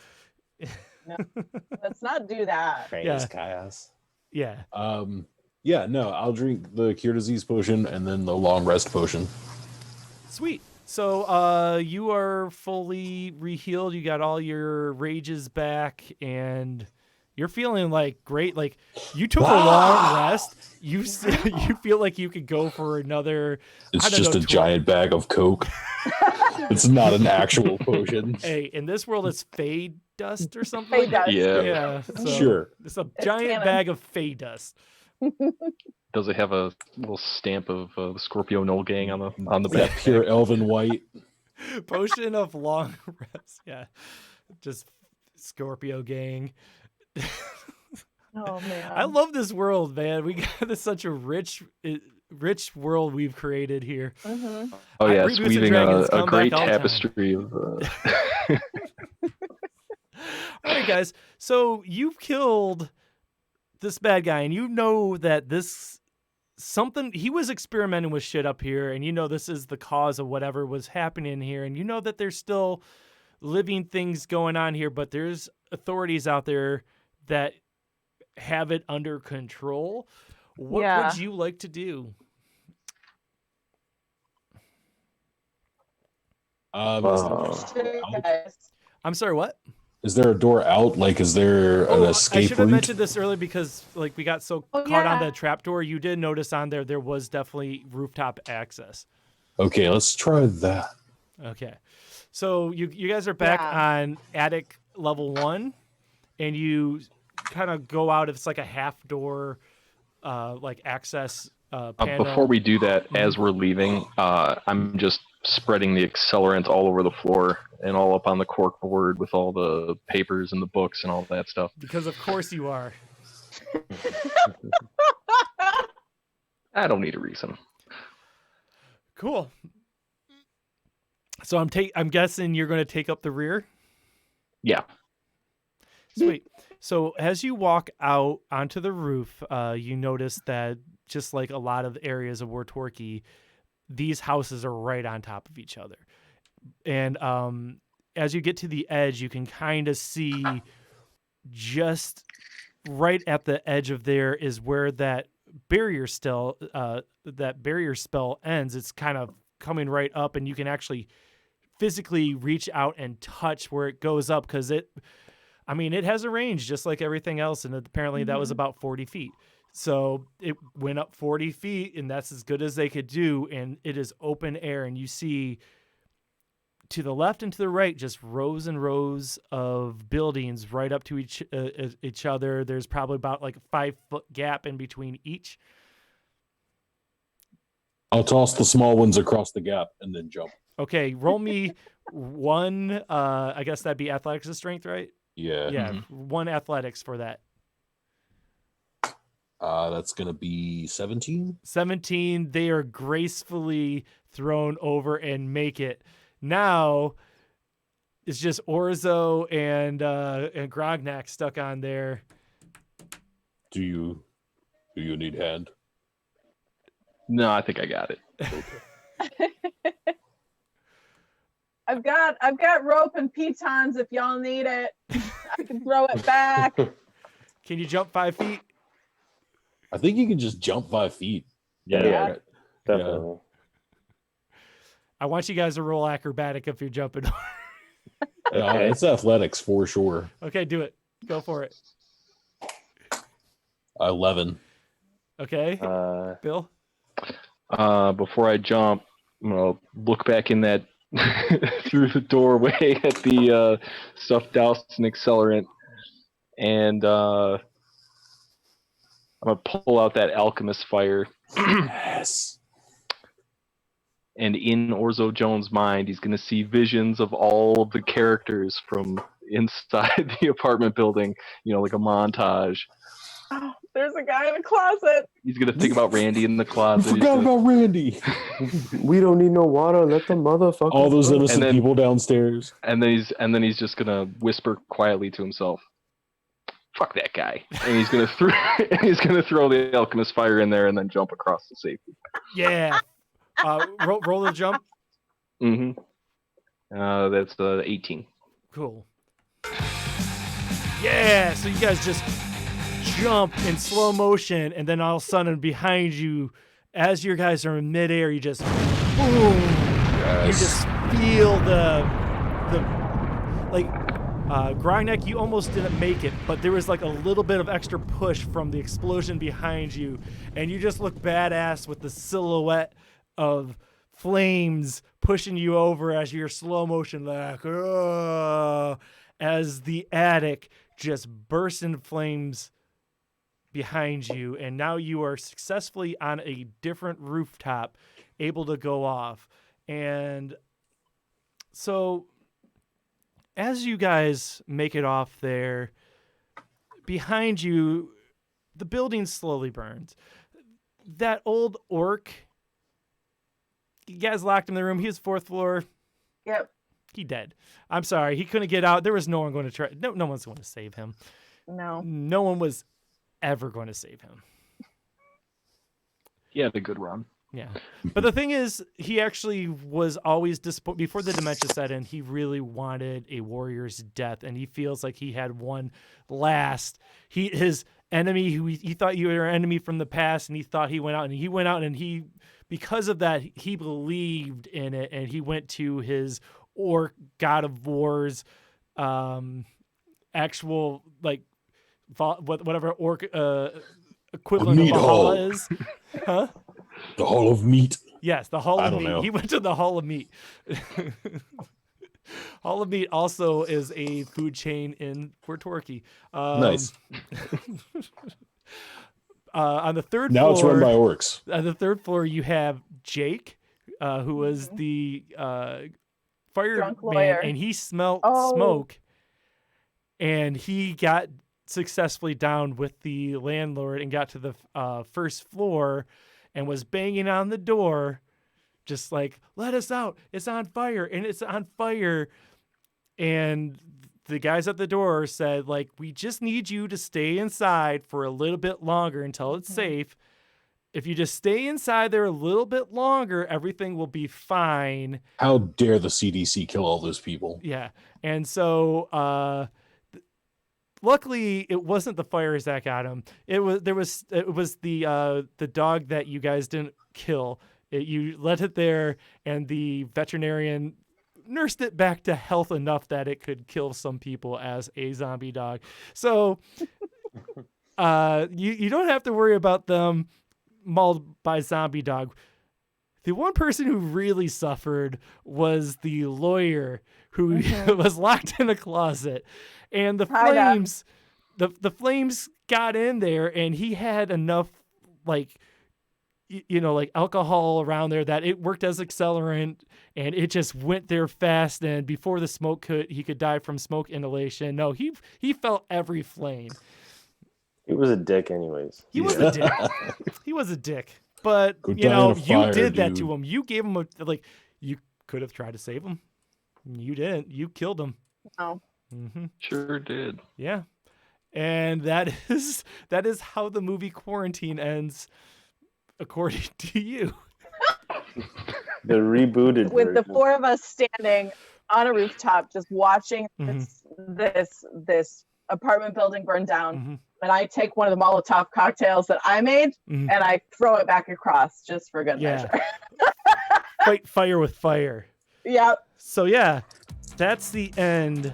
Let's not do that. Yeah. Chaos. yeah. Yeah, no, I'll drink the cure disease potion and then the long rest potion. Sweet. So you are fully rehealed. You got all your rages back, and you're feeling like great. Like you took a long rest. You feel like you could go for another. It's I don't just know, a giant bag of Coke. It's not an actual potion. Hey, in this world, it's Fey dust or something. Fey like that. dust. Yeah. So Sure. It's a It's giant canon. bag of Fey dust. Does it have a little stamp of the Scorpio Knoll gang on the That back? pure elven white. Potion of long rest. Yeah. Just Scorpio gang. Oh man. I love this world, man. We got such a rich world we've created here. Mhm. Oh I- yeah, Reboots it's and weaving Dragons a come great back all the time. tapestry of. All right, guys. So you've killed this bad guy, and you know that he was experimenting with shit up here, and you know this is the cause of whatever was happening here, and you know that there's still living things going on here, but there's authorities out there that have it under control. What Yeah. would you like to do? Shit, guys. I'm sorry, what? Is there a door out? Like, is there an I escape should have route? mentioned this earlier because like we got so Oh, caught on yeah. the trapdoor. You did notice on there was definitely rooftop access. Okay, let's try that. Okay. So you guys are back Yeah. on attic level 1, and you kind of go out. It's like a half door like access panel. Before we do that, as we're leaving, I'm just spreading the accelerant all over the floor and all up on the cork board with all the papers and the books and all that stuff. Because of course you are. I don't need a reason. Cool. So I'm guessing you're going to take up the rear. Yeah. Sweet. So as you walk out onto the roof, you notice that just like a lot of areas of Wartorki, these houses are right on top of each other. And as you get to the edge, you can kind of see just right at the edge of there is where that barrier spell ends. It's kind of coming right up, and you can actually physically reach out and touch where it goes up, because it has a range just like everything else, and apparently that was about 40 feet. So it went up 40 feet, and that's as good as they could do, and it is open air, and you see to the left and to the right just rows and rows of buildings right up to each other. There's probably about like a 5-foot gap in between each. I'll toss the small ones across the gap and then jump. Okay, roll me one. I guess that'd be athletics and strength, right? Yeah. Yeah, one athletics for that. That's gonna be 17. 17. They are gracefully thrown over and make it. Now it's just Orzo and Grognak stuck on there. Do you need hand? No, I think I got it. I've got rope and pitons if y'all need it. I can throw it back. Can you jump 5 feet? I think you can just jump 5 feet. Yeah. Definitely. I want you guys to roll acrobatic if you're jumping. Yeah, it's athletics for sure. Okay, do it. Go for it. 11. Okay, Bill. Before I jump, I'm gonna look back in that through the doorway at the stuff doused in accelerant, and I'm gonna pull out that alchemist fire Yes. and in Orzo Jones' mind, he's going to see visions of all of the characters from inside the apartment building, like a montage. Oh, there's a guy in the closet. He's going to think about Randy in the I closet. forgot about Randy. We don't need no water. Let the motherfucker. All those go. innocent And then- people downstairs. And then he's just going to whisper quietly to himself, "Fuck that guy," and he's going to throw the alchemist fire in there and then jump across the safety. Yeah. Roll the jump. Mm-hmm. That's 18. Cool. Yeah. So you guys just jump in slow motion, and then all of a sudden behind you, as your guys are in midair, you just boom. You just feel the Grognak, you almost didn't make it, but there was like a little bit of extra push from the explosion behind you, and you just look badass with the silhouette of flames pushing you over as you're slow motion, like, as the attic just bursts into flames behind you, and now you are successfully on a different rooftop, able to go off. And so as you guys make it off there, behind you, the building slowly burns. That old orc, you guys locked him in the room. He was 4th floor. Yep. He dead. I'm sorry. He couldn't get out. There was no one going to try. No one's going to save him. No. No one was ever going to save him. He had a good run. Yeah. But the thing is, he actually was always disappointed. Before the dementia set in, he really wanted a warrior's death, and he feels like he had one last. His enemy, who he thought you were an enemy from the past, and he thought he went out, and he, because of that, he believed in it, and he went to his orc god of war's actual, like, whatever orc equivalent Meat of hall. Valhalla is. Huh? The Hall of Meat. Yes, the Hall I of don't Meat. know. He went to the Hall of Meat. Hall of Meat also is a food chain in Port Torquay. Nice. On the third Now floor, it's run by orcs. on the third floor, you have Jake, who was the Drunk fireman, lawyer. and he smelled Oh. smoke, and he got successfully down with the landlord and got to the first floor and was banging on the door, just like, "Let us out, it's on fire," and it's on fire. And the guys at the door said, like, "We just need you to stay inside for a little bit longer until it's safe. If you just stay inside there a little bit longer, everything will be fine." How dare the CDC kill all those people? Yeah. And so luckily it wasn't the fires that got him. It was the dog that you guys didn't kill. You let it there, and the veterinarian nursed it back to health enough that it could kill some people as a zombie dog. So you don't have to worry about them mauled by zombie dog. The one person who really suffered was the lawyer who was locked in a closet, and the Hi, Doc. flames, the flames got in there, and he had enough, like, like alcohol around there that it worked as accelerant, and it just went there fast. And before the smoke he could die from smoke inhalation. No, he felt every flame. He was a dick, anyways. He was a dick. He was a dick. But Go die in a you fire, did that to dude. him. You gave him you could have tried to save him. You didn't. You killed him. No. Mm-hmm. Sure did. Yeah. And that is how the movie Quarantine ends, according to you. The rebooted With the version. 4 of us standing on a rooftop, just watching this apartment building burn down, Mhm. and I take one of the Molotov cocktails that I made Mhm. and I throw it back across just for good Yeah. measure. Fight fire with fire. Yep. So yeah, that's the end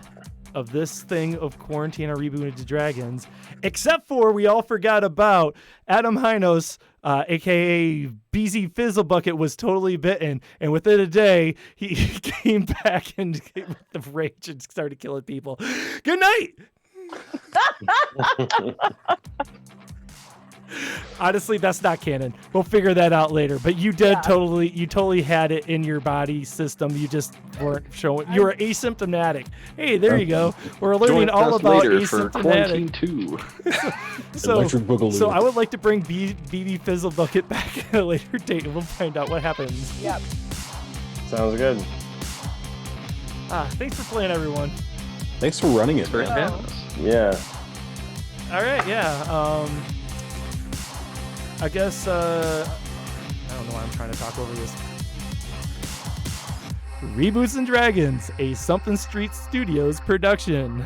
of this thing of Quarantine or Rebooted to Dragons, except for we all forgot about Adam Hynos, aka BZ Fizzlebucket, was totally bitten, and within a day he came back and with the rage and started killing people. Good night. Honestly, that's not canon. We'll figure that out later. But you did Yeah. totally had it in your body system. You just weren't showing. You were asymptomatic. Hey, there you go. We're learning Join all us about later for asymptomatic. Quarantine 2. Electric Boogaloo. So I would like to bring BB Fizzle Bucket back at a later date, and we'll find out what happens. Yep. Sounds good. Thanks for playing, everyone. Thanks for running it, Great man. having us. Yeah. All right, yeah. I guess I don't know why I'm trying to talk over this. Reboots and Dragons, a Something Street Studios production.